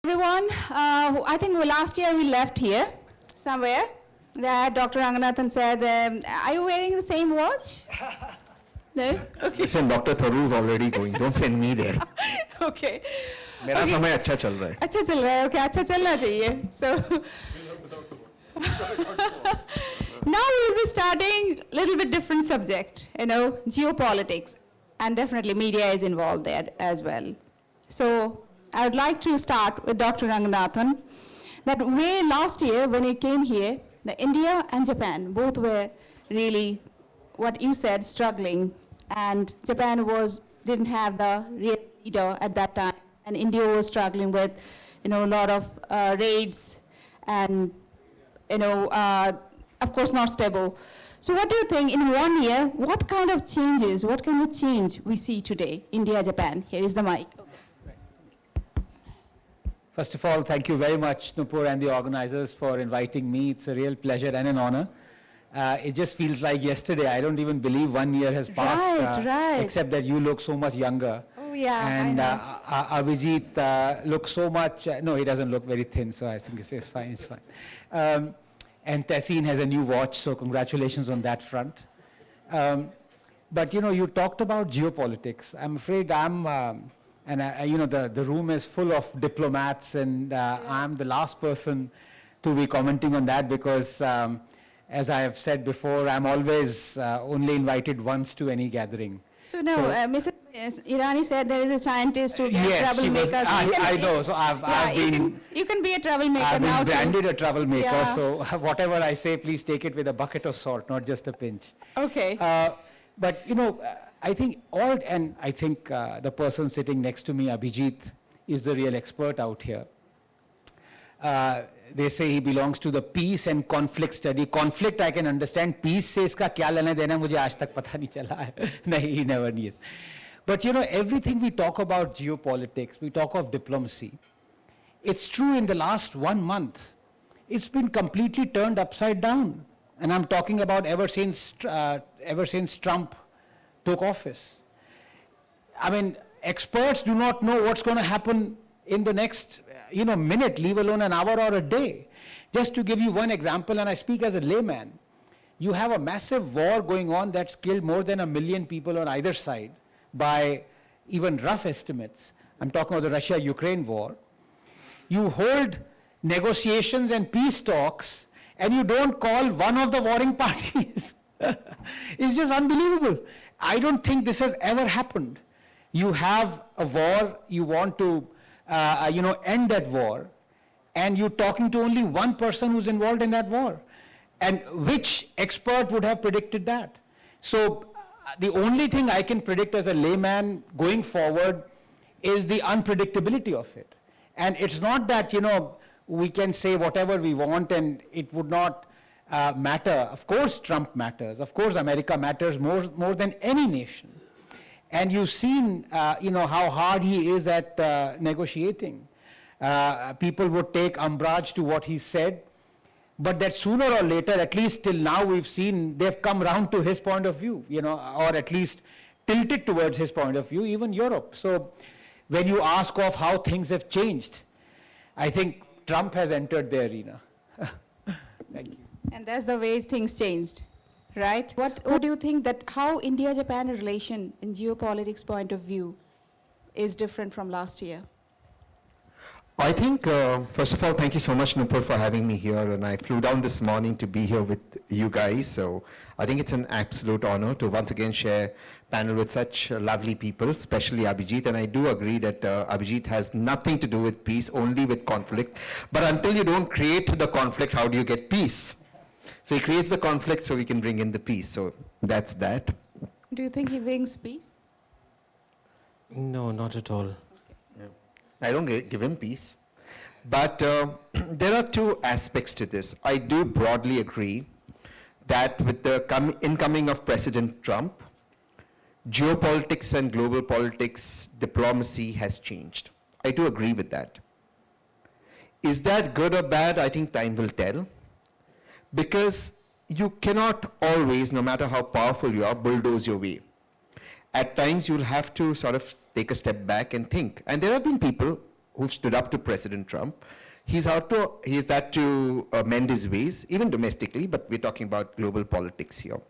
Everyone, I think last year we left here somewhere. Dr. Ranganathan said, are you wearing the same watch? No? Okay. Listen, Dr. Tharu is already going. Don't send me there. Okay. मेरा समय अच्छा चल रहा है. अच्छा चल रहा है. Okay, अच्छा चलना चाहिए. So now we'll be starting a little bit different subject, geopolitics, and definitely media is involved there as well. So I would like to start with Dr. Ranganathan. That way last year when you came here, India and Japan both were really, what you said, struggling, and Japan didn't have the real leader at that time, and India was struggling with, a lot of raids, and of course not stable. So what do you think in 1 year, what kind of change we see today, India, Japan? Here is the mic. First of all, thank you very much, Nupur and the organizers, for inviting me. It's a real pleasure and an honor. It just feels like yesterday. I don't even believe 1 year has passed, right. Except that you look so much younger. Oh, yeah, and I know. Abhijit looks so much, no, he doesn't look very thin, so I think it's fine, it's fine. And Tessin has a new watch, so congratulations on that front. But you talked about geopolitics. I'm afraid the room is full of diplomats, and I'm the last person to be commenting on that because, as I have said before, I'm always only invited once to any gathering. So no, Mrs. Irani said there is a scientist who gets troublemakers. I know, so I've been... You can be a troublemaker I've now been branded a troublemaker, yeah. So whatever I say, please take it with a bucket of salt, not just a pinch. Okay. But I think the person sitting next to me, Abhijit, is the real expert out here. They say he belongs to the peace and conflict study. Conflict I can understand. Peace से इसका क्या लेना देना मुझे आज तक पता नहीं चला है. नहीं, he never knew. But everything we talk about geopolitics, we talk of diplomacy. It's true in the last 1 month, it's been completely turned upside down. And I'm talking about ever since Trump took office. I mean, experts do not know what's going to happen in the next, minute, leave alone an hour or a day. Just to give you one example, and I speak as a layman, you have a massive war going on that's killed more than 1 million people on either side by even rough estimates. I'm talking about the Russia-Ukraine war. You hold negotiations and peace talks, and you don't call one of the warring parties. It's just unbelievable. I don't think this has ever happened. You have a war, you want to end that war, and you're talking to only one person who's involved in that war. And which expert would have predicted that? So the only thing I can predict as a layman going forward is the unpredictability of it. And it's not that, we can say whatever we want and it would not matter. Of course Trump matters. Of course America matters more than any nation. And you've seen, how hard he is at negotiating. People would take umbrage to what he said, but that sooner or later, at least till now, we've seen they've come round to his point of view, or at least tilted towards his point of view, even Europe. So when you ask of how things have changed, I think Trump has entered the arena. Thank you. And that's the way things changed. Right? What do you think that how India-Japan relation in geopolitics point of view is different from last year? I think, first of all, thank you so much, Nupur, for having me here. And I flew down this morning to be here with you guys. So I think it's an absolute honor to once again share panel with such lovely people, especially Abhijit. And I do agree that Abhijit has nothing to do with peace, only with conflict. But until you don't create the conflict, how do you get peace? So he creates the conflict so we can bring in the peace. So that's that. Do you think he brings peace? No, not at all. Okay. Yeah. I don't give him peace. But there are two aspects to this. I do broadly agree that with the incoming of President Trump, geopolitics and global politics, diplomacy has changed. I do agree with that. Is that good or bad? I think time will tell. Because you cannot always, no matter how powerful you are, bulldoze your way. At times you'll have to sort of take a step back and think. And there have been people who've stood up to President Trump. He's had to mend his ways, even domestically, but we're talking about global politics here.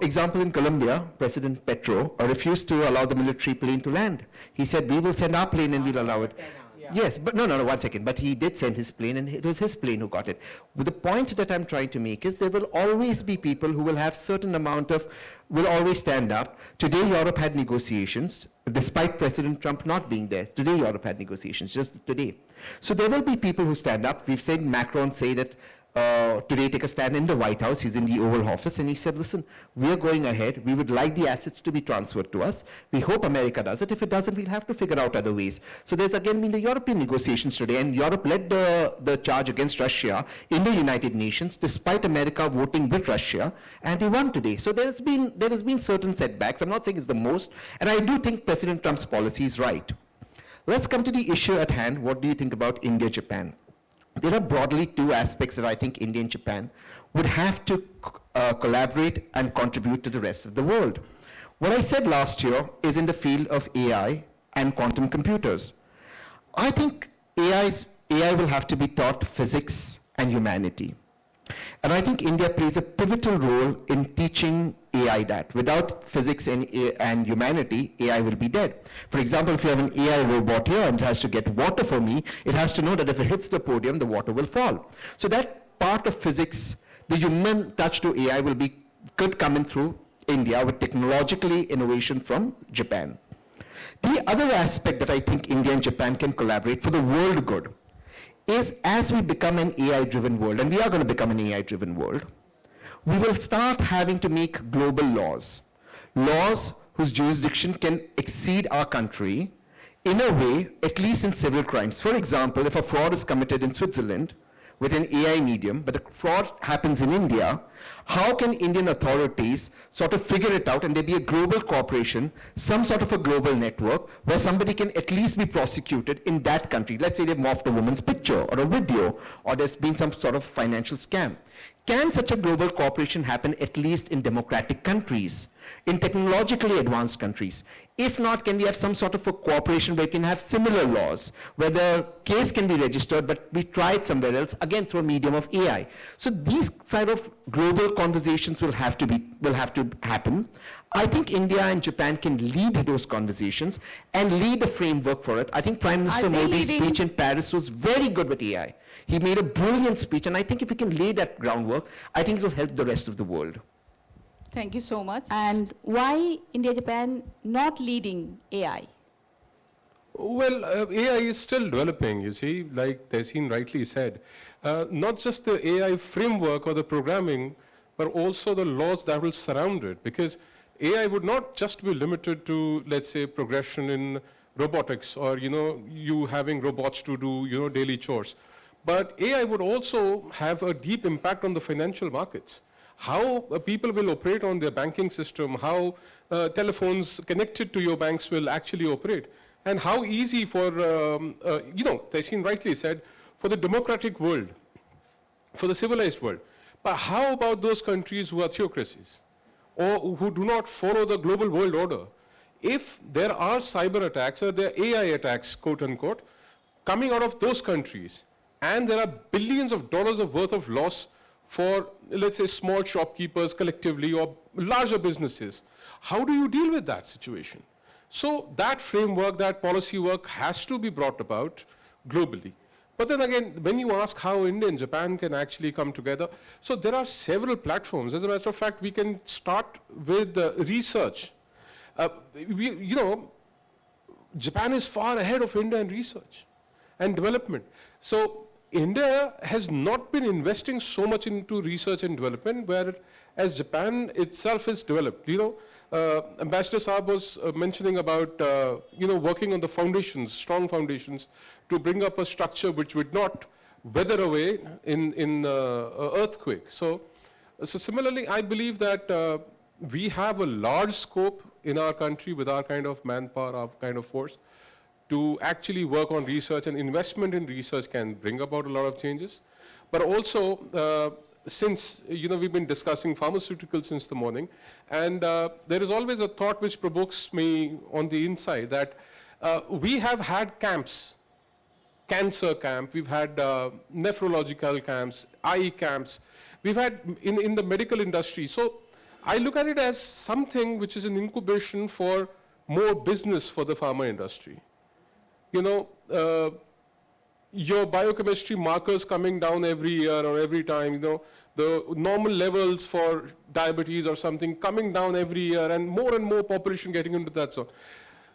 Example in Colombia, President Petro refused to allow the military plane to land. He said, we will send our plane and we'll allow it. Yes, but no, 1 second. But he did send his plane, and it was his plane who got it. But the point that I'm trying to make is there will always be people who will have certain amount of, will always stand up. Today, Europe had negotiations, despite President Trump not being there. Today, Europe had negotiations, just today. So there will be people who stand up. We've seen Macron say that today take a stand in the White House. He's in the Oval Office, and he said, listen, we're going ahead. We would like the assets to be transferred to us. We hope America does it. If it doesn't, we'll have to figure out other ways. So there's again been the European negotiations today, and Europe led the charge against Russia in the United Nations, despite America voting with Russia, and they won today. So there has been certain setbacks. I'm not saying it's the most, and I do think President Trump's policy is right. Let's come to the issue at hand. What do you think about India, Japan? There are broadly two aspects that I think India and Japan would have to collaborate and contribute to the rest of the world. What I said last year is in the field of AI and quantum computers. I think AI will have to be taught physics and humanity. And I think India plays a pivotal role in teaching AI that. Without physics and humanity, AI will be dead. For example, if you have an AI robot here and it has to get water for me, it has to know that if it hits the podium, the water will fall. So that part of physics, the human touch to AI could come in through India with technologically innovation from Japan. The other aspect that I think India and Japan can collaborate for the world good is as we become an AI-driven world, and we are going to become an AI-driven world, we will start having to make global laws. Laws whose jurisdiction can exceed our country in a way, at least in civil crimes. For example, if a fraud is committed in Switzerland with an AI medium, but the fraud happens in India, how can Indian authorities sort of figure it out and there be a global corporation, some sort of a global network where somebody can at least be prosecuted in that country? Let's say they've morphed a woman's picture or a video, or there's been some sort of financial scam. Can such a global corporation happen at least in democratic countries, in technologically advanced countries? If not, can we have some sort of a cooperation where we can have similar laws, where the case can be registered, but we try it somewhere else, again through a medium of AI. So these sort of global conversations will have to happen. I think India and Japan can lead those conversations and lead the framework for it. I think Prime Minister Modi's speech in Paris was very good with AI. He made a brilliant speech, and I think if we can lay that groundwork, I think it will help the rest of the world. Thank you so much. And why India, Japan not leading AI? Well, AI is still developing, you see, like 𝗍ecie rightly said. Not just the AI framework or the programming, but also the laws that will surround it. Because AI would not just be limited to, let's say, progression in robotics or, you having robots to do, daily chores. But AI would also have a deep impact on the financial markets. How people will operate on their banking system, how telephones connected to your banks will actually operate, and how easy for, 𝗍ecie rightly said, for the democratic world, for the civilized world. But how about those countries who are theocracies or who do not follow the global world order? If there are cyber attacks or there are AI attacks, quote unquote, coming out of those countries, and there are billions of dollars of worth of loss for, let's say, small shopkeepers collectively or larger businesses, how do you deal with that situation? So that framework, that policy work has to be brought about globally. But then again, when you ask how India and Japan can actually come together, so there are several platforms. As a matter of fact, we can start with research. Japan is far ahead of India in research and development. So India has not been investing so much into research and development, whereas Japan itself is developed. Ambassador Saab was mentioning about, working on the foundations, strong foundations, to bring up a structure which would not weather away in earthquake. So similarly, I believe that we have a large scope in our country with our kind of manpower, our kind of force, to actually work on research, and investment in research can bring about a lot of changes. But also, since we've been discussing pharmaceuticals since the morning, and there is always a thought which provokes me on the inside that We have had camps, cancer camp, we've had nephrological camps, eye camps, we've had in the medical industry. So I look at it as something which is an incubation for more business for the pharma industry. You know, your biochemistry markers coming down every year or every time, you know, the normal levels for diabetes or something coming down every year, and more population getting into that zone.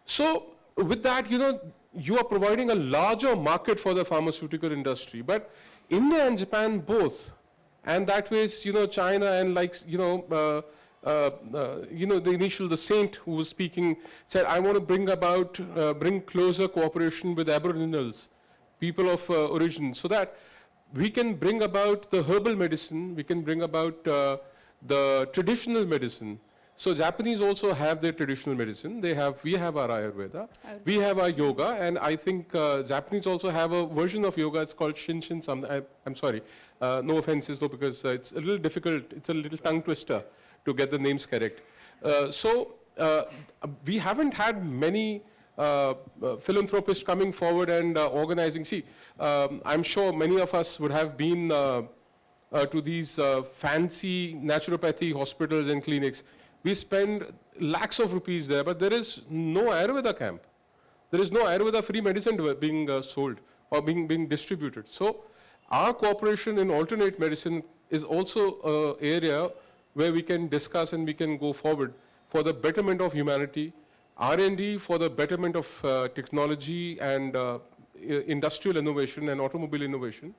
So with that, you know, you are providing a larger market for the pharmaceutical industry. But India and Japan both, and that way, you know, China and like, you know, the saint who was speaking said, I want to bring closer cooperation with Aboriginals, people of origin, so that we can bring about the herbal medicine, we can bring about the traditional medicine. So Japanese also have their traditional medicine. We have our Ayurveda, we have our yoga, and I think Japanese also have a version of yoga. It's called Shinshin. I'm sorry, no offenses though, because it's a little difficult. It's a little tongue twister to get the names correct. We haven't had many philanthropists coming forward and organizing. See, I'm sure many of us would have been to these fancy naturopathy hospitals and clinics. We spend lakhs of rupees there, but there is no Ayurveda camp. There is no Ayurveda free medicine being sold or being distributed. So our cooperation in alternate medicine is also an area where we can discuss and we can go forward for the betterment of humanity, R&D for the betterment of technology and industrial innovation and automobile innovation,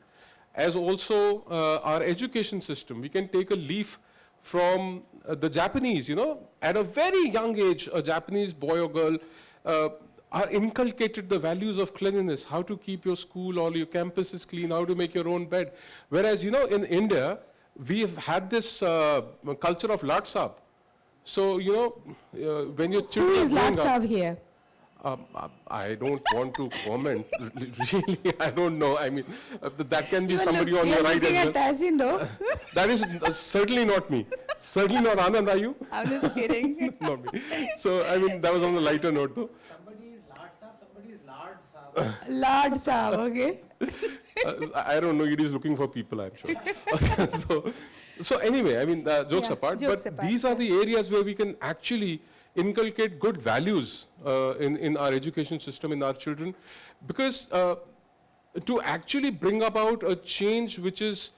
as also our education system. We can take a leaf from the Japanese, you know, at a very young age, a Japanese boy or girl are inculcated the values of cleanliness, how to keep your school, all your campuses clean, how to make your own bed. Whereas, you know, in India, we have had this culture of 𝗏𝗏𝗏𝗏. So, you know, when your children Who is are growing up, 𝗏𝗏𝗏𝗏 here? I don't want to comment. Really, I don't know. I mean, that can be somebody Look, on your right looking as at well. Tahsin though. That is certainly not me. Certainly not Anand, are you? I'm just kidding. Not me. So, I mean, that was on the lighter note though. Somebody is Lard Saab, Lard Saab, okay. I don't know, it is looking for people, I'm sure. so anyway, I mean, jokes apart, jokes but apart, these are the areas where we can actually inculcate good values in our education system, in our children, because to actually bring about a change which is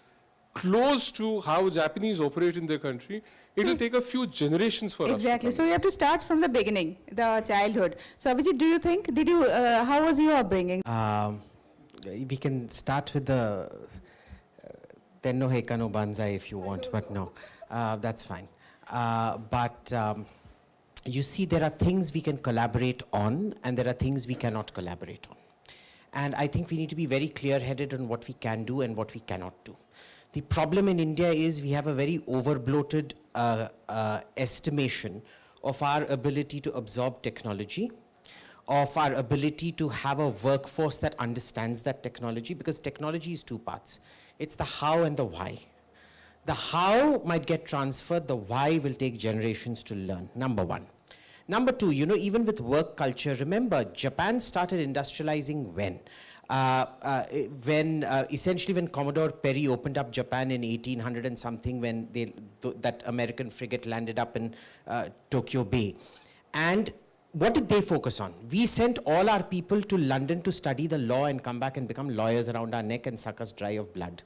close to how Japanese operate in their country, it will take a few generations for us. Exactly. So you have to start from the beginning, the childhood. So Abhijit, do you think, how was your upbringing? We can start with the Tenno Heika no Banzai if you want, but no, that's fine. You see, there are things we can collaborate on and there are things we cannot collaborate on. And I think we need to be very clear-headed on what we can do and what we cannot do. The problem in India is we have a very over-bloated estimation of our ability to absorb technology, of our ability to have a workforce that understands that technology, because technology is two parts. It's the how and the why. The how might get transferred, the why will take generations to learn, number one. Number two, you know, even with work culture, remember, Japan started industrializing when? Essentially when Commodore Perry opened up Japan in 1800 and something, when that American frigate landed up in Tokyo Bay. And what did they focus on? We sent all our people to London to study the law and come back and become lawyers around our neck and suck us dry of blood.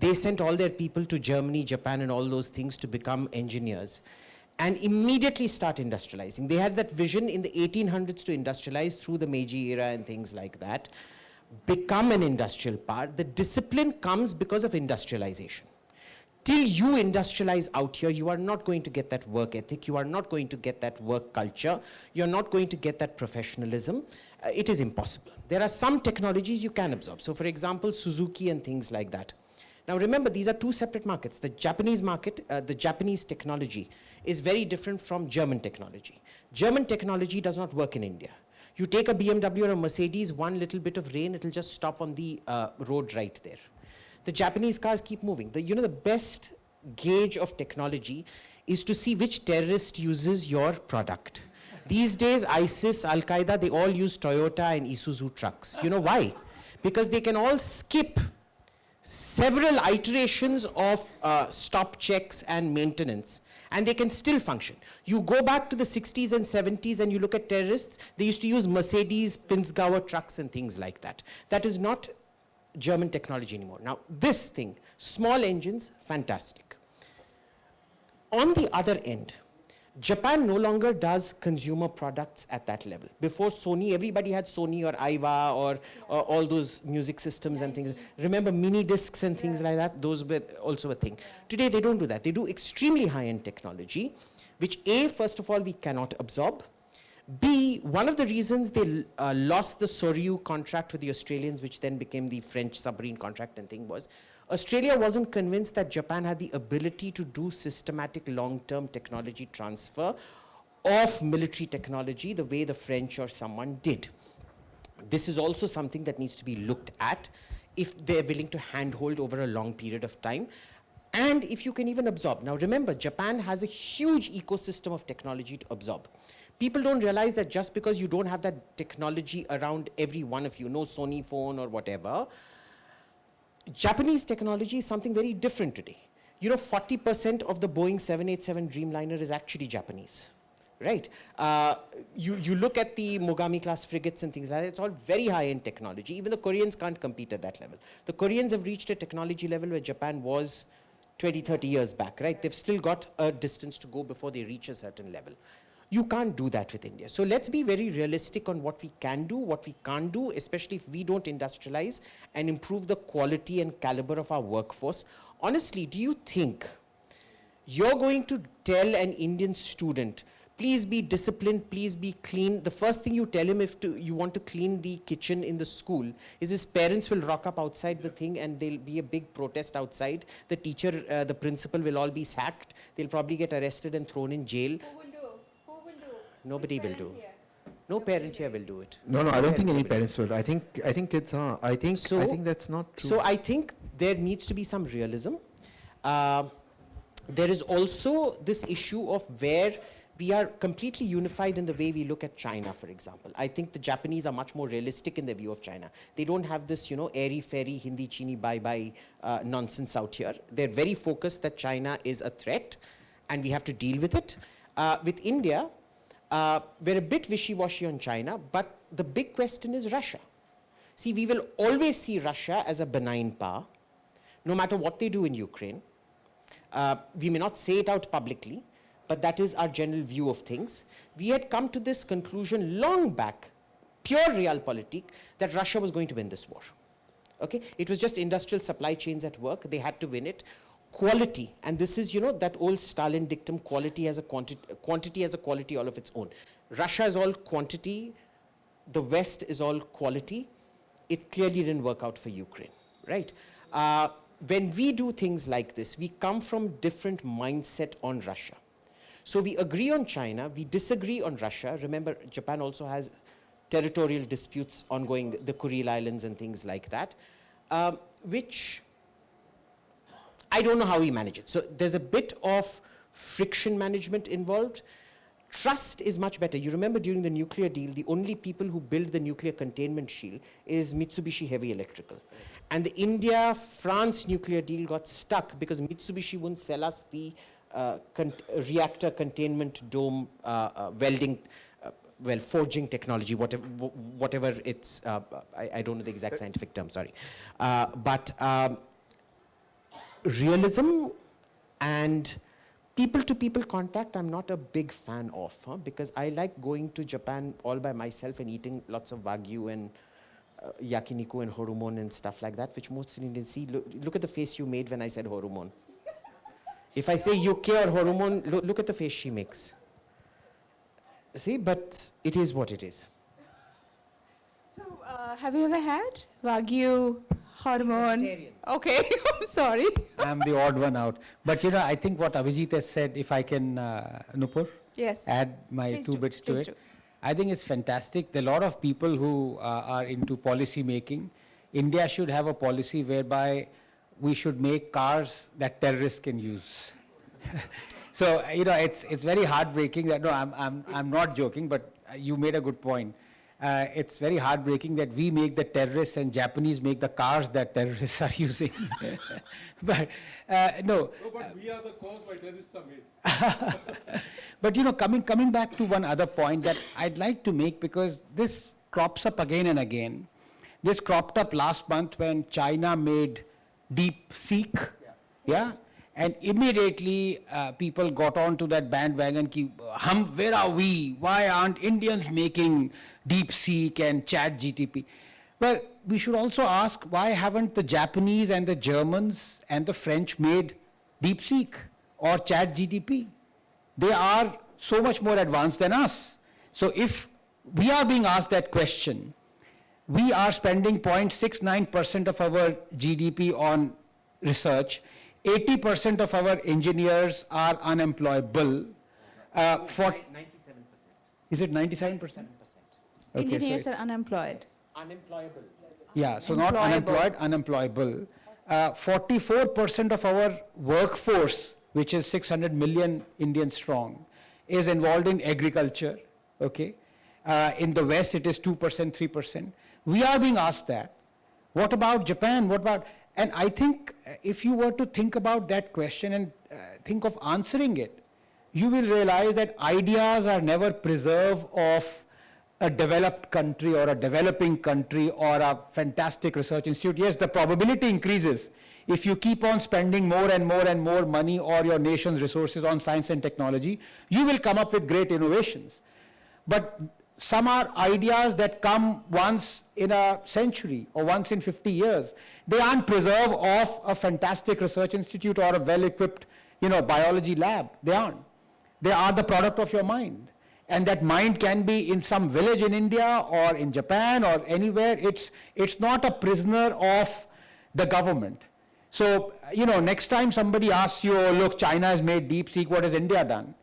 They sent all their people to Germany, Japan, and all those things to become engineers and immediately start industrializing. They had that vision in the 1800s to industrialize through the Meiji era and things like that, become an industrial power. The discipline comes because of industrialization. Till you industrialize out here, you are not going to get that work ethic, you are not going to get that work culture, you're not going to get that professionalism. It is impossible. There are some technologies you can absorb. So for example, Suzuki and things like that. Now remember, these are two separate markets. The Japanese market, the Japanese technology is very different from German technology. German technology does not work in India. You take a BMW or a Mercedes, one little bit of rain, it'll just stop on the road right there. The Japanese cars keep moving. The best gauge of technology is to see which terrorist uses your product, These days, ISIS, Al-Qaeda, they all use Toyota and Isuzu trucks. You know why? Because they can all skip several iterations of stop checks and maintenance, and they can still function. You go back to the 60s and 70s and you look at terrorists, they used to use Mercedes, Pinzgauer trucks and things like that. That is not German technology anymore. Now, this thing, small engines, fantastic. On the other end, Japan no longer does consumer products at that level. Before Sony, everybody had Sony or 𝗏 or all those music systems and things. Remember mini discs and things like that? Those were also a thing. Today they don't do that. They do extremely high-end technology, which A, first of all, we cannot absorb. B, one of the reasons they lost the Soryu contract with the Australians, which then became the French submarine contract and thing, was Australia wasn't convinced that Japan had the ability to do systematic long-term technology transfer of military technology the way the French or someone did. This is also something that needs to be looked at if they're willing to handhold over a long period of time, and if you can even absorb. Now remember, Japan has a huge ecosystem of technology to absorb. People don't realize that just because you don't have that technology around every one of you, no Sony phone or whatever, Japanese technology is something very different today. You know, 40% of the Boeing 787 Dreamliner is actually Japanese, right? You look at the Mogami class frigates and things like that, it's all very high-end technology. Even the Koreans can't compete at that level. The Koreans have reached a technology level where Japan was 20, 30 years back, right? They've still got a distance to go before they reach a certain level. You can't do that with India. So let's be very realistic on what we can do, what we can't do, especially if we don't industrialize and improve the quality and caliber of our workforce. Honestly, do you think you're going to tell an Indian student, please be disciplined, please be clean? The first thing you tell him if you want to clean the kitchen in the school is his parents will rock up outside the thing and there'll be a big protest outside. The teacher, the principal will all be sacked. They'll probably get arrested and thrown in jail. Nobody will do. No parent here will do it. No, I don't think any parents will. I think kids are. I think that's not true. So I think there needs to be some realism. There is also this issue of where we are completely unified in the way we look at China, for example. I think the Japanese are much more realistic in their view of China. They don't have this, you know, airy-fairy, Hindi, Chini, bye-bye nonsense out here. They're very focused that China is a threat and we have to deal with it. With India, we're a bit wishy-washy on China, but the big question is Russia. See, we will always see Russia as a benign power, no matter what they do in Ukraine. We may not say it out publicly, but that is our general view of things. We had come to this conclusion long back, pure realpolitik, that Russia was going to win this war. Okay? It was just industrial supply chains at work. They had to win it. Quality, and this is, you know, that old Stalin dictum, quality has a quantity has a quality all of its own. Russia is all quantity, the West is all quality. It clearly didn't work out for Ukraine, right? When we do things like this, we come from different mindset on Russia. So we agree on China, we disagree on Russia. Remember, Japan also has territorial disputes ongoing, the Kuril Islands and things like that, which I don't know how we manage it. So there's a bit of friction management involved. Trust is much better. You remember during the nuclear deal, the only people who build the nuclear containment shield is Mitsubishi Heavy Electrical. And the India-France nuclear deal got stuck because Mitsubishi wouldn't sell us the reactor containment dome welding, forging technology, whatever it's, I don't know the exact scientific term, sorry. Realism and people-to-people contact, I'm not a big fan of, because I like going to Japan all by myself and eating lots of Wagyu and yakiniku and horumon and stuff like that, which most Indians see. Look at the face you made when I said horumon. If I say UK or horumon, look at the face she makes. See, but it is what it is. So, have you ever had Wagyu hormone? Okay, sorry. I'm the odd one out. But you know, I think what Abhijit has said, if I can, Nupur, Yes. add my Please two do, bits to please it. do. I think it's fantastic. There are a lot of people who are into policy making. India should have a policy whereby we should make cars that terrorists can use. So, it's very heartbreaking that, no, I'm not joking, but you made a good point. It's very heartbreaking that we make the terrorists and Japanese make the cars that terrorists are using. But, no. No, but we are the cause why terrorists are made. But, coming back to one other point that I'd like to make, because this crops up again and again. This cropped up last month when China made 𝗣𝗆ike, yeah? And immediately people got onto that bandwagon, where are we? Why aren't Indians making 𝗣PSeek and ChatGPT? Well, we should also ask, why haven't the Japanese and the Germans and the French made 𝗣PSeek or ChatGPT? They are so much more advanced than us. So if we are being asked that question, we are spending 0.69% of our GDP on research. 80% of our engineers are unemployable. 97%. Is it 97%? 97%. Engineers are unemployed. Unemployable. Yeah, so not unemployed, unemployable. 44% of our workforce, which is 600 million Indians strong, is involved in agriculture, okay? In the West, it is 2%, 3%. We are being asked that. What about Japan? What about... And I think if you were to think about that question and think of answering it, you will realize that ideas are never preserved of a developed country or a developing country or a fantastic research institute. Yes, the probability increases if you keep on spending more and more and more money or your nation's resources on science and technology, you will come up with great innovations. But some are ideas that come once in a century or once in 50 years. They aren't preserved of a fantastic research institute or a well-equipped, biology lab. They aren't. They are the product of your mind. And that mind can be in some village in India or in Japan or anywhere. It's not a prisoner of the government. So, next time somebody asks you, oh, look, China has made 𝗣PSeek, what has India done?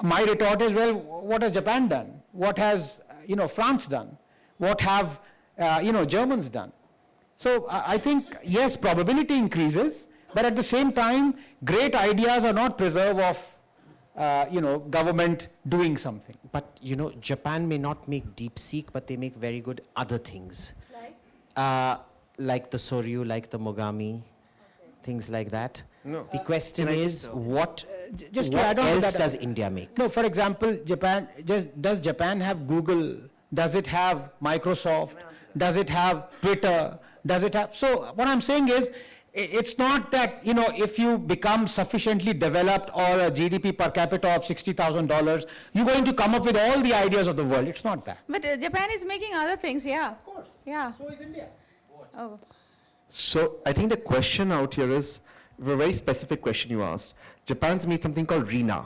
My retort is, well, what has Japan done? What has, France done? What have, Germans done? So I think, yes, probability increases, but at the same time, great ideas are not preserved of, government doing something. But, Japan may not make 𝗣PSeek, but they make very good other things. Like the Soryu, like the Mogami, things like that. No. The question is, what Just to add on to else that, does India make? No, for example, does Japan have Google? Does it have Microsoft? Does it have Twitter? Does it have... So what I'm saying is, it's not that, if you become sufficiently developed or a GDP per capita of $60,000, you're going to come up with all the ideas of the world. It's not that. But Japan is making other things, yeah. Of course. Yeah. So is India. Oh. So I think the question out here is a very specific question you asked. Japan's made something called RINA,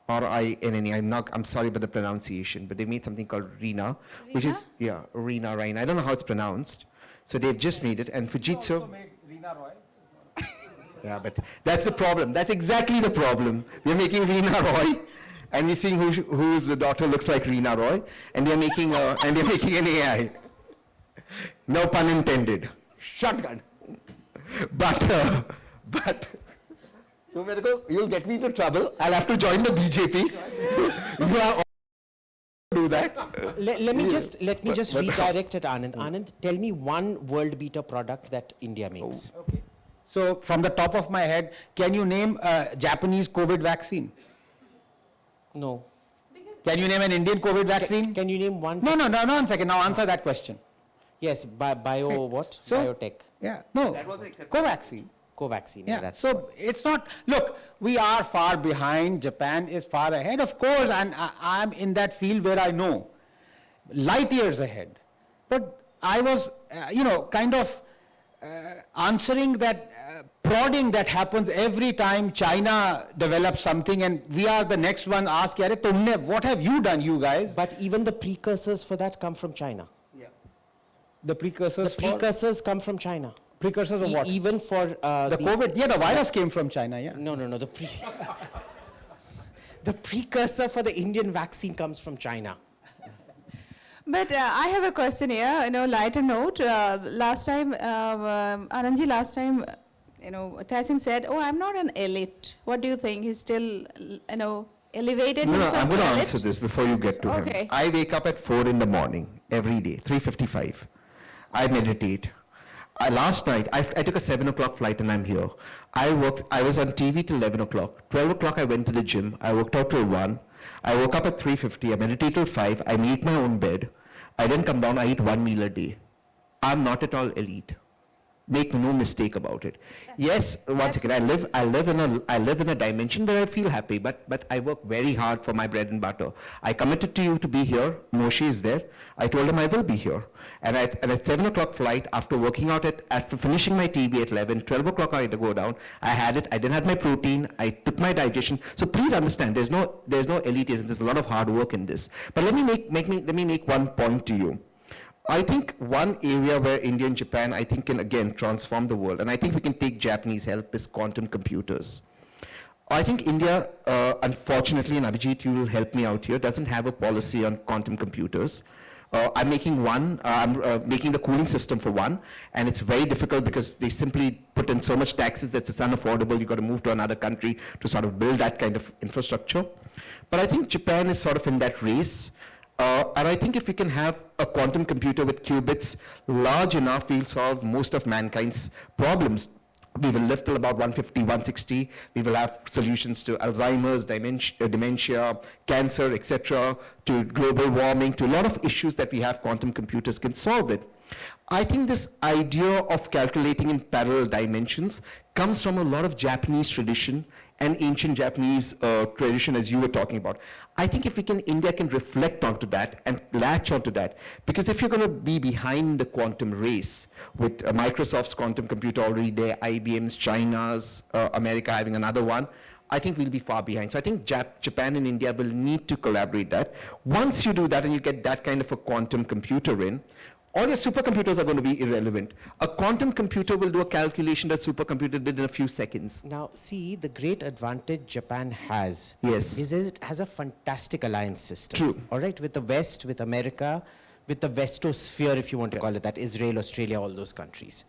R-I-N-N-E. I'm sorry about the pronunciation, but they made something called RINA, which is, RINA. I don't know how it's pronounced. So they've just made it, and Fujitsu. Yeah, but that's the problem. That's exactly the problem. We're making Rina Roy, and we're seeing whose daughter looks like Rina Roy, and they're making an AI. No pun intended. Shotgun. But you'll get me into trouble. I'll have to join the BJP. You are all do that. Let me just redirect at Anand. Anand, tell me one world beater product that India makes. Okay. So from the top of my head, can you name a Japanese COVID vaccine? No. Can you name an Indian COVID vaccine? Can you name one? No, 1 second. Now answer that question. Yes, what? So, Biotech. Yeah, no, Covaxin. Covaxin, Yeah, that's so it's not, look, we are far behind, Japan is far ahead, of course, and I'm in that field where I know, light years ahead. But I was, answering that prodding that happens every time China develops something and we are the next one ask, what have you done, you guys? But even the precursors for that come from China. Yeah. The precursors come from China. Precursors of what? Even for the COVID, the virus came from China, yeah. No, the precursor for the Indian vaccine comes from China. But I have a question here, lighter note. Last time, Anandji, Thassin said, oh, I'm not an elite. What do you think? He's still, elevated No, himself I'm going to elite? answer this before you get to Okay. him. I wake up at 4 in the morning, every day, 3:55. I meditate. Last night, I took a 7 o'clock flight and I'm here. I was on TV till 11 o'clock. 12 o'clock, I went to the gym. I worked out till 1. I woke up at 3:50. I meditate till 5. I make my own bed. I then come down, I eat 1 meal a day. I'm not at all elite. Make no mistake about it. Yes, once again, I live in a dimension where I feel happy, but I work very hard for my bread and butter. I committed to you to be here. Moshe is there. I told him I will be here. And at 7 o'clock flight, after working out after finishing my TV at 11, 12 o'clock I had to go down. I had it. I didn't have my protein. I took my digestion. So please understand, there's no elitism. There's a lot of hard work in this. But let me make one point to you. I think one area where India and Japan, I think, can again transform the world, and I think we can take Japanese help, is quantum computers. I think India, unfortunately, and Abhijit, you will help me out here, doesn't have a policy on quantum computers. I'm making one, I'm making the cooling system for one, and it's very difficult because they simply put in so much taxes that it's unaffordable. You've got to move to another country to sort of build that kind of infrastructure. But I think Japan is sort of in that race. And I think if we can have a quantum computer with qubits large enough, we'll solve most of mankind's problems. We will live till about 150, 160. We will have solutions to Alzheimer's, dementia, cancer, etc., to global warming, to a lot of issues that we have. Quantum computers can solve it. I think this idea of calculating in parallel dimensions comes from a lot of Japanese tradition and ancient Japanese tradition, as you were talking about. I think if India can reflect onto that and latch onto that, because if you're going to be behind the quantum race, with Microsoft's quantum computer already there, IBM's, China's, America having another one, I think we'll be far behind. So I think Japan and India will need to collaborate that. Once you do that and you get that kind of a quantum computer in, all your supercomputers are going to be irrelevant. A quantum computer will do a calculation that supercomputer did in a few seconds. Now, see, the great advantage Japan has Yes. is it has a fantastic alliance system. True. All right, with the West, with America, with the Westosphere, if you want to call it that, Israel, Australia, all those countries.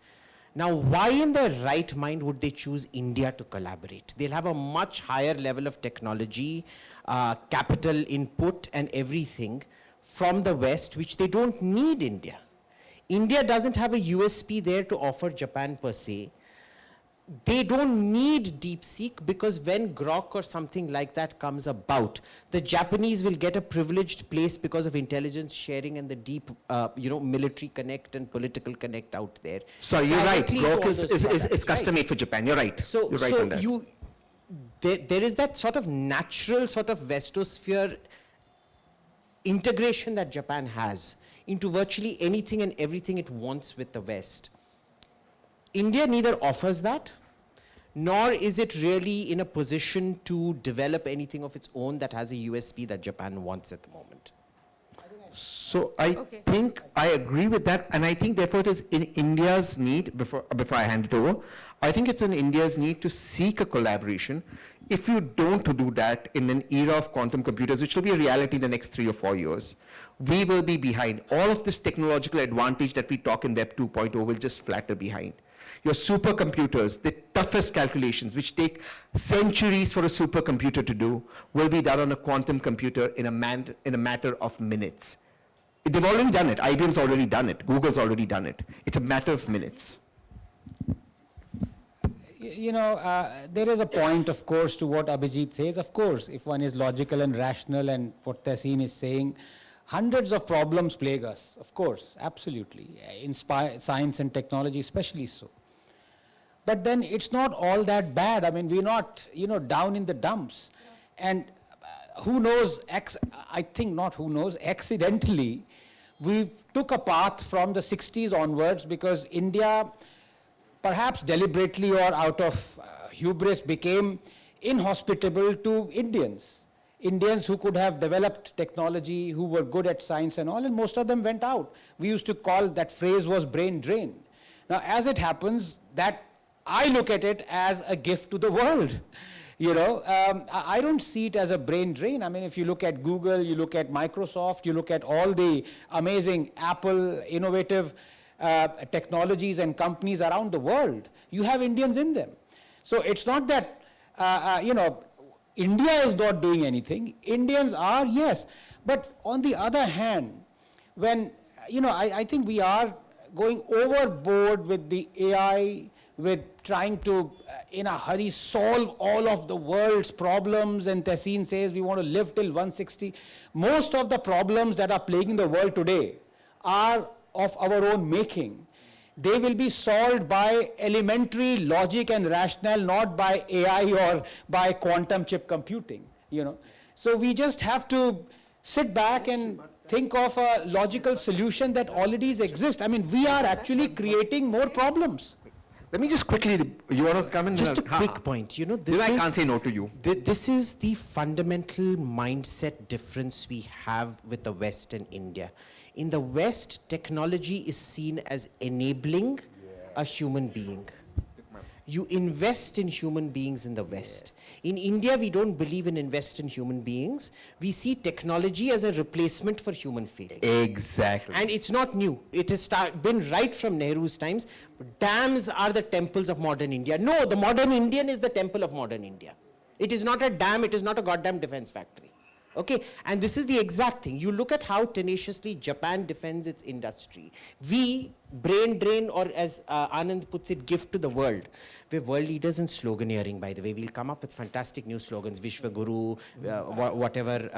Now, why in their right mind would they choose India to collaborate? They'll have a much higher level of technology, capital input and everything from the West, which they don't need India. India doesn't have a USP there to offer Japan per se. They don't need DeepSeek because when Grok or something like that comes about, the Japanese will get a privileged place because of intelligence sharing and the deep, military connect and political connect out there. So you're right. Directly to Grok all is those products, custom made for Japan. You're right. So, you're right on that. there is that sort of natural sort of Westosphere integration that Japan has into virtually anything and everything it wants with the West. India neither offers that, nor is it really in a position to develop anything of its own that has a USP that Japan wants at the moment. So I think I agree with that, and I think therefore it is in India's need, before I hand it over, I think it's in India's need to seek a collaboration. If you don't do that in an era of quantum computers, which will be a reality in the next 3 or 4 years, we will be behind. All of this technological advantage that we talk in Web 2.0 will just flatter behind. Your supercomputers, the toughest calculations, which take centuries for a supercomputer to do, will be done on a quantum computer in a matter of minutes. They've already done it. IBM's already done it. Google's already done it. It's a matter of minutes. There is a point, of course, to what Abhijit says. Of course, if one is logical and rational, and what Thassin is saying, hundreds of problems plague us, of course, absolutely, in science and technology especially so. But then it's not all that bad. I mean, we're not, down in the dumps. And who knows, I think not who knows, accidentally, we took a path from the 60s onwards because India, perhaps deliberately or out of hubris, became inhospitable to Indians. Indians who could have developed technology, who were good at science and all, and most of them went out. We used to call that phrase was brain drain. Now, as it happens, that I look at it as a gift to the world. I don't see it as a brain drain. I mean, if you look at Google, you look at Microsoft, you look at all the amazing Apple, innovative technologies and companies around the world, you have Indians in them. So it's not that, India is not doing anything. Indians are, yes. But on the other hand, when, I think we are going overboard with the AI, with trying to, in a hurry, solve all of the world's problems, and 𝗤𝗏 says we want to live till 160. Most of the problems that are plaguing the world today are of our own making. They will be solved by elementary logic and rationale, not by AI or by quantum chip computing, So we just have to sit back and think of a logical solution that already exists. I mean, we are actually creating more problems. Let me just quickly, you want to come in? Just a quick point. This I can't say no to you. This is the fundamental mindset difference we have with the West and India. In the West, technology is seen as enabling a human being. You invest in human beings in the West. In India, we don't believe in invest in human beings. We see technology as a replacement for human feeling. Exactly. And it's not new. It has been right from Nehru's times. Dams are the temples of modern India. No, the modern Indian is the temple of modern India. It is not a dam, it is not a goddamn defense factory. Okay, and this is the exact thing. You look at how tenaciously Japan defends its industry. We brain drain, or as Anand puts it, gift to the world. We're world leaders in sloganeering, by the way. We'll come up with fantastic new slogans, Vishwaguru, whatever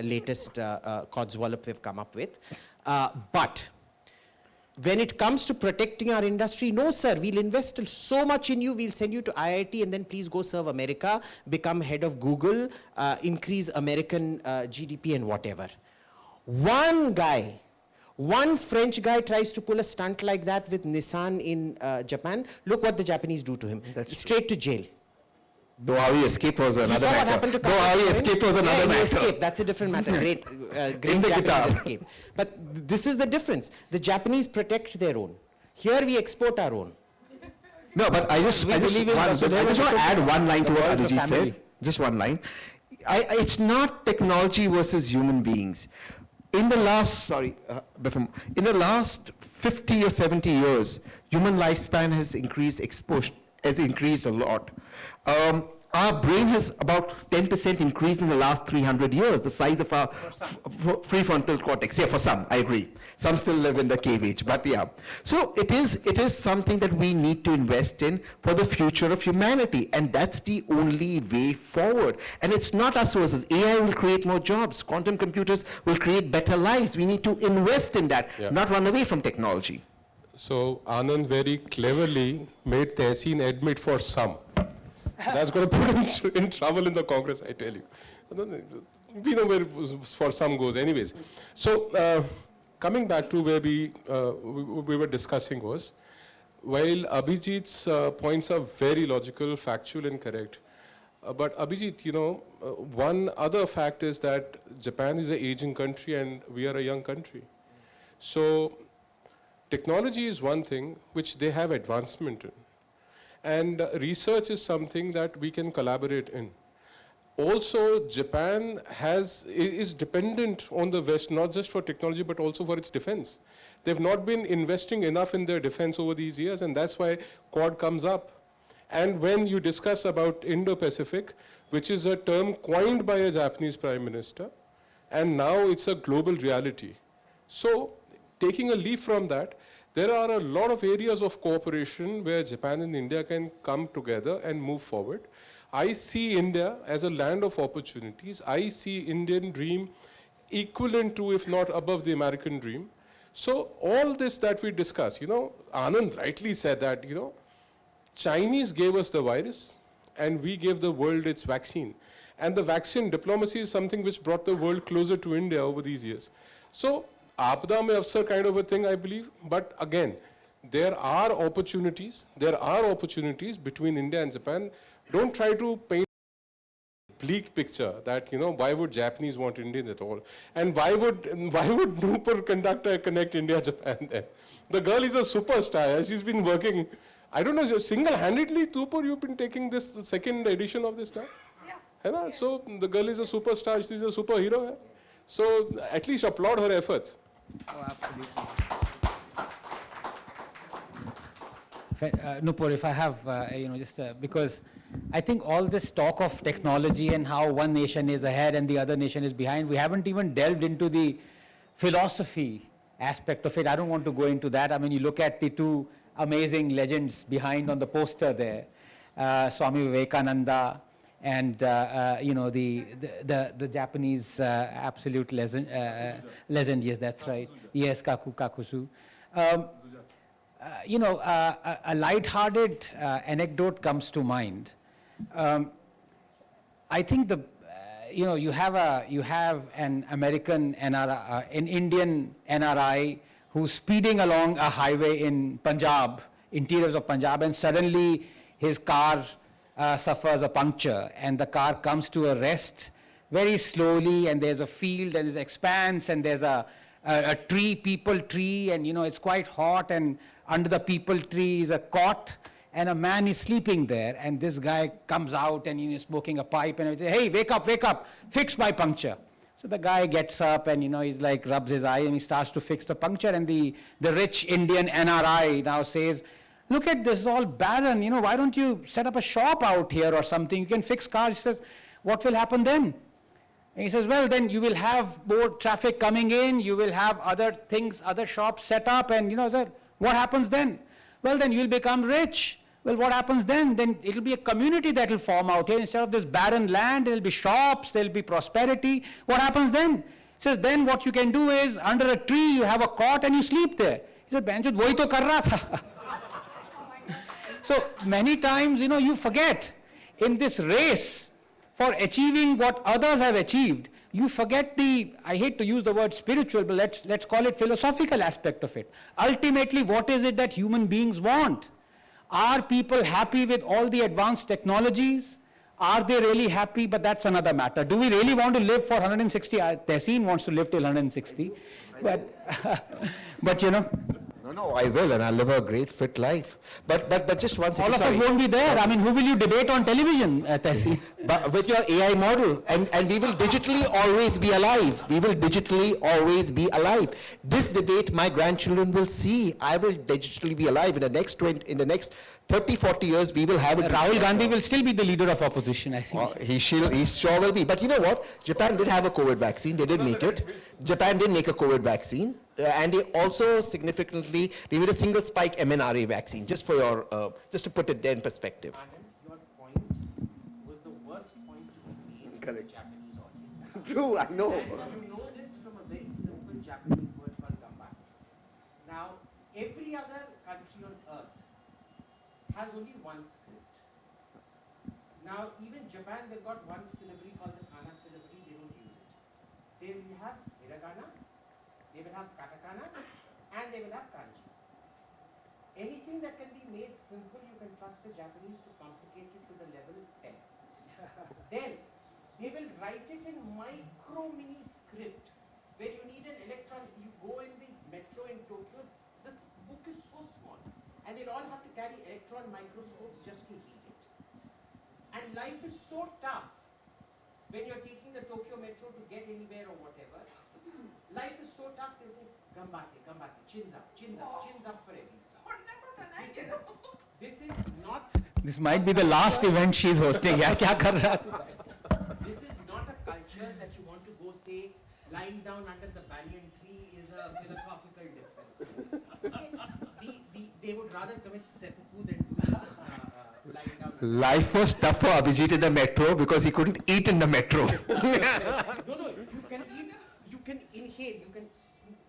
latest 𝗏𝗏𝗿𝗂𝗍𝗏 we've come up with. But when it comes to protecting our industry, no, sir, we'll invest so much in you, we'll send you to IIT, and then please go serve America, become head of Google, increase American GDP and whatever. One guy, one French guy tries to pull a stunt like that with Nissan in Japan. Look what the Japanese do to him. Straight to jail. 𝗏𝗏𝗵𝗃𝗏 was another You saw what matter. happened to 𝗏𝗏𝗵𝗃𝗏 was another he matter. escaped. That's a different matter. Great Japanese escape. But this is the difference. The Japanese protect their own. Here we export our own. No, but I just want to add one line to what Abhijit said. Just one line. It's not technology versus human beings. In the last, in the last 50 or 70 years, human lifespan has increased a lot. Our brain has about 10% increased in the last 300 years, the size of our prefrontal cortex. Yeah, for some, I agree. Some still live in the cave age, but yeah. So it is something that we need to invest in for the future of humanity, and that's the only way forward. And it's not us versus AI will create more jobs. Quantum computers will create better lives. We need to invest in that, not run away from technology. So Anand very cleverly made 𝗤𝗏 admit for some. That's going to put him in trouble in the Congress, I tell you. We know where for some goes anyways. So coming back to where we were discussing was, while Abhijit's points are very logical, factual and correct, but Abhijit, one other fact is that Japan is an aging country and we are a young country. So technology is one thing which they have advancement in. And research is something that we can collaborate in. Also, Japan is dependent on the West, not just for technology, but also for its defense. They've not been investing enough in their defense over these years, and that's why Quad comes up. And when you discuss about Indo-Pacific, which is a term coined by a Japanese Prime Minister, and now it's a global reality. So, taking a leaf from that, there are a lot of areas of cooperation where Japan and India can come together and move forward. I see India as a land of opportunities. I see Indian dream equivalent to, if not above, the American dream. So all this that we discuss, Anand rightly said that, Chinese gave us the virus and we gave the world its vaccine. And the vaccine diplomacy is something which brought the world closer to India over these years. So 𝗏𝗏𝗵𝗏 mein afsar kind of a thing, I believe. But again, there are opportunities between India and Japan. Don't try to paint a bleak picture that, why would Japanese want Indians at all? And why would 𝗏𝗏𝗵𝗏 connect India-Japan then? The girl is a superstar. She's been working, I don't know, single-handedly, 𝗏𝗏𝗏𝗏, you've been taking this second edition of this now? Yeah. So the girl is a superstar. She's a superhero. So at least applaud her efforts. Oh, absolutely. Nupur, if I have, because I think all this talk of technology and how one nation is ahead and the other nation is behind, we haven't even delved into the philosophy aspect of it. I don't want to go into that. I mean, you look at the two amazing legends behind on the poster there, 𝗏𝗵𝗏𝗶𝗵 and the Japanese absolute legend, yes, that's right. Yes, Kakuzu. A light-hearted anecdote comes to mind. I think you have an American NRI, an Indian NRI who's speeding along a highway in Punjab, interiors of Punjab, and suddenly his car suffers a puncture, and the car comes to a rest very slowly, and there's a field, and there's expanse, and there's a tree, peepal tree, and it's quite hot, and under the peepal tree is a cot, and a man is sleeping there, and this guy comes out and he's smoking a pipe, and he says, "Hey, wake up, fix my puncture." So the guy gets up and he's like rubs his eye and he starts to fix the puncture, and the rich Indian NRI now says, "Look at this, all barren, why don't you set up a shop out here or something? You can fix cars." He says, "What will happen then?" And he says, "Well, then you will have more traffic coming in, you will have other things, other shops set up, and sir, what happens then?" "Well, then you'll become rich." "Well, what happens then?" "Then it'll be a community that will form out here. Instead of this barren land, there'll be shops, there'll be prosperity. What happens then?" He says, "Then what you can do is, under a tree, you have a cot and you sleep there." He said, "Benchut, wohi to kar raha tha." So many times, you forget in this race for achieving what others have achieved, you forget I hate to use the word spiritual, but let's call it philosophical aspect of it. Ultimately, what is it that human beings want? Are people happy with all the advanced technologies? Are they really happy? But that's another matter. Do we really want to live for 160? 𝗏𝗏 wants to live till 160. But No, I will, and I'll live a great, fit life. But just one second. all of us won't be there. I mean, who will you debate on television, 𝗏𝗏? But with your AI model, and we will digitally always be alive. We will digitally always be alive. This debate, my grandchildren will see. I will digitally be alive in the next 30, 40 years. We will have it. Rahul Gandhi will still be the leader of opposition, I think. He sure will be. But you know what? Japan did have a COVID vaccine. They did make it. Japan did make a COVID vaccine. And they also significantly, they made a single spike mRNA vaccine, just for your, just to put it there in perspective. Your point was the worst point to be made to the Japanese audience. True, I know. And you know this from a very simple Japanese word called 𝗏𝗵𝗏. Now, every other country on earth has only one script. Now, even Japan, they've got one syllable called the kana syllable. They don't use it. They will have hiragana, they will have katakana, and they will have kanji. Anything that can be made simple, you can trust the Japanese to complicate it to the level 10. Then, they will write it in micro-mini script, where you need an electron. You go in the metro in Tokyo, this book is so small, and they'll all have to carry electron microscopes just to read it. And life is so tough when you're taking the Tokyo metro to get anywhere or whatever. Life is so tough, they'll say, 𝗏𝗏𝗏𝗏𝗏, chins up for everything. This is not... This might be the last event she's hosting. Yeah, kya kar raha hai? This is not a culture that you want to go say, lying down under the banyan tree is a philosophical difference. Okay? They would rather commit seppuku than do this lying down. Life was tough for Abhijit in the metro because he couldn't eat in the metro. No, you can eat, you can inhale, you can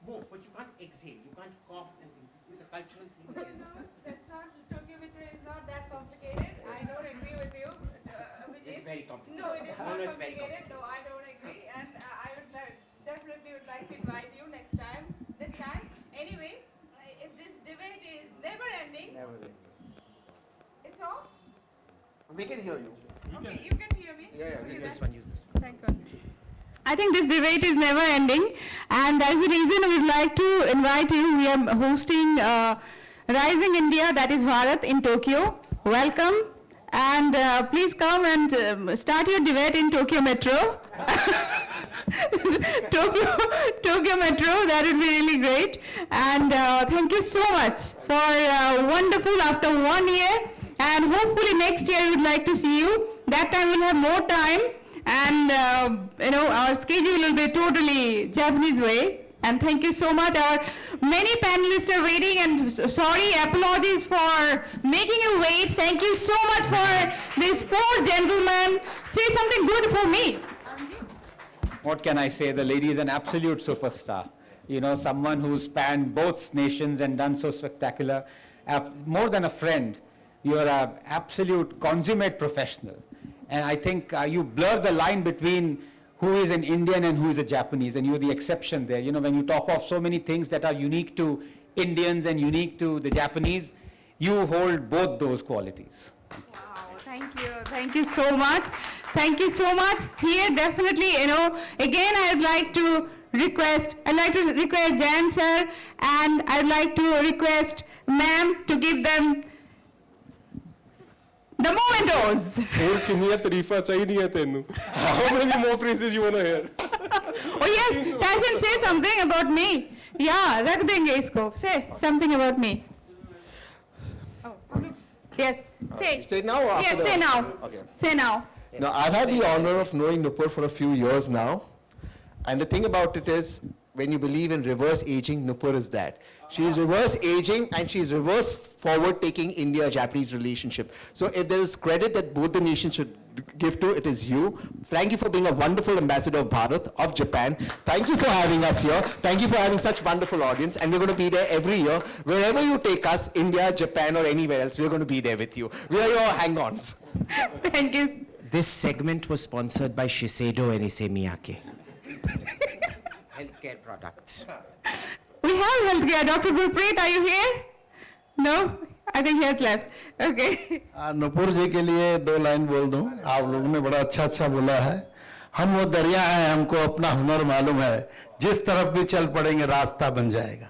smoke, but you can't exhale, you can't cough and things. It's a cultural thing. That's not, Tokyo Metro is not that complicated. I don't agree with you, It's very complicated. No, it is not it's very complicated. No, I don't agree. And I would definitely would like to invite you next time. This time, anyway, if this debate is never ending. It's off? We can hear you. Okay, you can hear me? Yeah, Use This one, use this one. Thank you. I think this debate is never ending, and that's the reason we'd like to invite you. We are hosting Rising India, that is Bharat, in Tokyo. Welcome, and please come and start your debate in Tokyo Metro. Tokyo Metro, that would be really great. And thank you so much for wonderful after 1 year. And hopefully next year we would like to see you. That time we'll have more time. And, our schedule will be totally Japanese way. And thank you so much. Our many panelists are waiting, and sorry, apologies for making you wait. Thank you so much for these 4 gentlemen. Say something good for me. What can I say? The lady is an absolute superstar. Someone who's spanned both nations and done so spectacular. More than a friend, you're an absolute consummate professional. And I think you blur the line between who is an Indian and who is a Japanese, and you're the exception there. When you talk of so many things that are unique to Indians and unique to the Japanese, you hold both those qualities. Wow, thank you so much. Thank you so much. Here, definitely, again, I'd like to request Jan sir, and I'd like to request ma'am to give them the mementos. ਹੋਰ ਕਿੰਨੀਆਂ ਤਾਰੀਫਾਂ ਚਾਹੀਦੀਆਂ ਤੈਨੂੰ? How many more praises you want to hear? Oh yes, Tyson, say something about me. Yeah, रख देंगे इसको. Say something about me. Oh, yes, say. Say now or after Yes, the- say now. Okay. Say now. Now, I've had the honor of knowing Nupur for a few years now. And the thing about it is, when you believe in reverse aging, Nupur is that. She is reverse aging, and she is reverse forward taking India-Japanese relationship. So if there is credit that both the nations should give to, it is you. Thank you for being a wonderful ambassador of Bharat, of Japan. Thank you for having us here. Thank you for having such wonderful audience. And we're going to be there every year. Wherever you take us, India, Japan, or anywhere else, we're going to be there with you. We are your hang-ons. Thank you. This segment was sponsored by Shiseido and Issey Miyake. Healthcare products. We have healthcare. Dr. Gurpreet, are you here? No? I think he has left. Okay. Nupur जी के लिए 2 line बोल दूं. आप लोगों ने बड़ा अच्छा बोला है. हम वो दरिया हैं, हमको अपना हुनर मालूम है. जिस तरफ भी चल पड़ेंगे रास्ता बन जाएगा.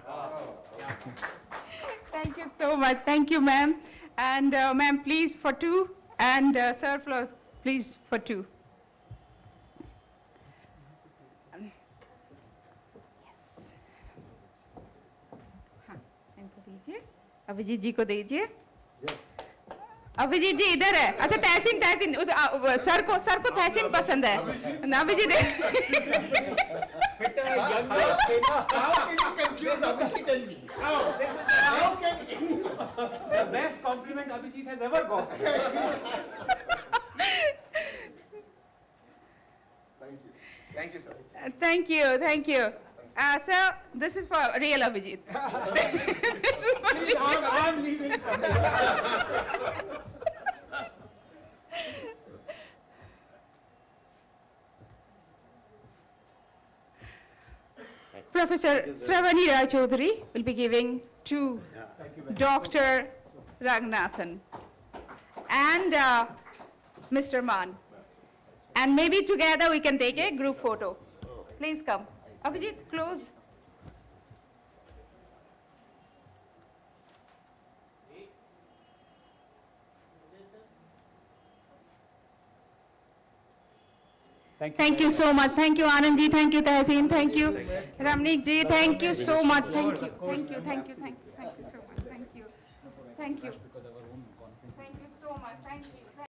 Thank you so much. Thank you, ma'am. And ma'am, please for 2. And sir, please for 2. Abhijit जी को दीजिए. अभिजीत जी इधर है. अच्छा, तहसीन सर को तहसीन पसंद है. Abhijit How can you confuse Abhijit and me? How can you? The best compliment Abhijit has ever got. Thank you, sir. Thank you. Sir, this is for real Abhijit. I'm leaving. Professor Shravani Rai Chaudhary will be giving to Dr. Ranganathan and Mr. Maan. And maybe together we can take a group photo. Please come. Abhijit, close. Thank you so much. Thank you, Anand ji. Thank you, Tehseen. Thank you, Ramnik ji. Thank you so much. Thank you so much. Thank you. Thank you so much. Thank you so much. Thank you.